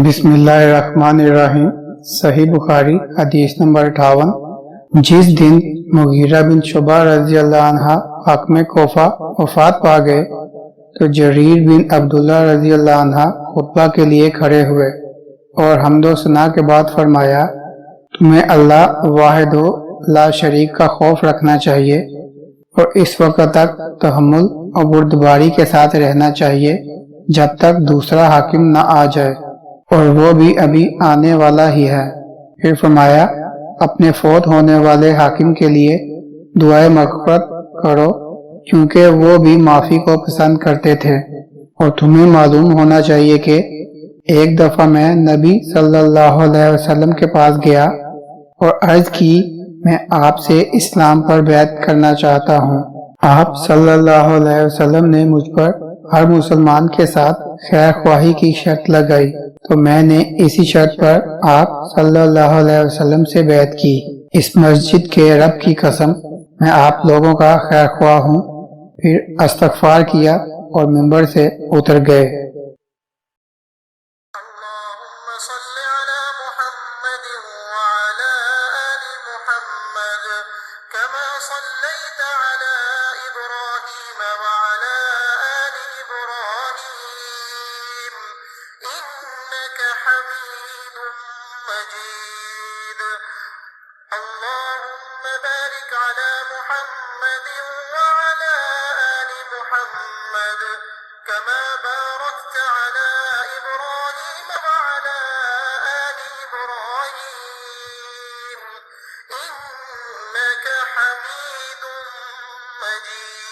बिस्मिल्लाहिर्रहमानिर्रहीम। सही बुखारी हदीस नंबर 58। जिस दिन मुगीरा बिन शुबा रजी अल्लाह अन्हा हक़ कोफा वफात पा गए तो जरीर बिन अब्दुल्ला रजी अल्लाह अन्हा खुतबा के लिए खड़े हुए और हम्दो सना के बाद फरमाया, तुम्हें अल्लाह वाहिद ला शरीक का खौफ रखना चाहिए और इस वक्त तक तहम्मुल और बुर्दबारी के साथ रहना चाहिए जब तक दूसरा हाकिम न आ जाए, और वो भी अभी आने वाला ही है। फिर फरमाया, अपने फौत होने वाले हाकिम के लिए दुआए मग़फ़िरत करो क्योंकि वो भी माफ़ी को पसंद करते थे। और तुम्हें मालूम होना चाहिए कि एक दफ़ा मैं नबी सल्लल्लाहु अलैहि वसल्लम के पास गया और अर्ज की, मैं आपसे इस्लाम पर बैत करना चाहता हूँ। आप सल्लल्लाहु अलैहि वसल्लम ने मुझ पर हर मुसलमान के साथ खैर ख्वाही की शर्त लगाई, तो मैंने इसी शर्त पर आप सल्लल्लाहु अलैहि वसल्लम से बैत की। इस मस्जिद के रब की कसम, मैं आप लोगों का खैर ख्वाह हूँ। फिर इस्तग़फ़ार किया और मिंबर से उतर गए। إنك حميد مجيد।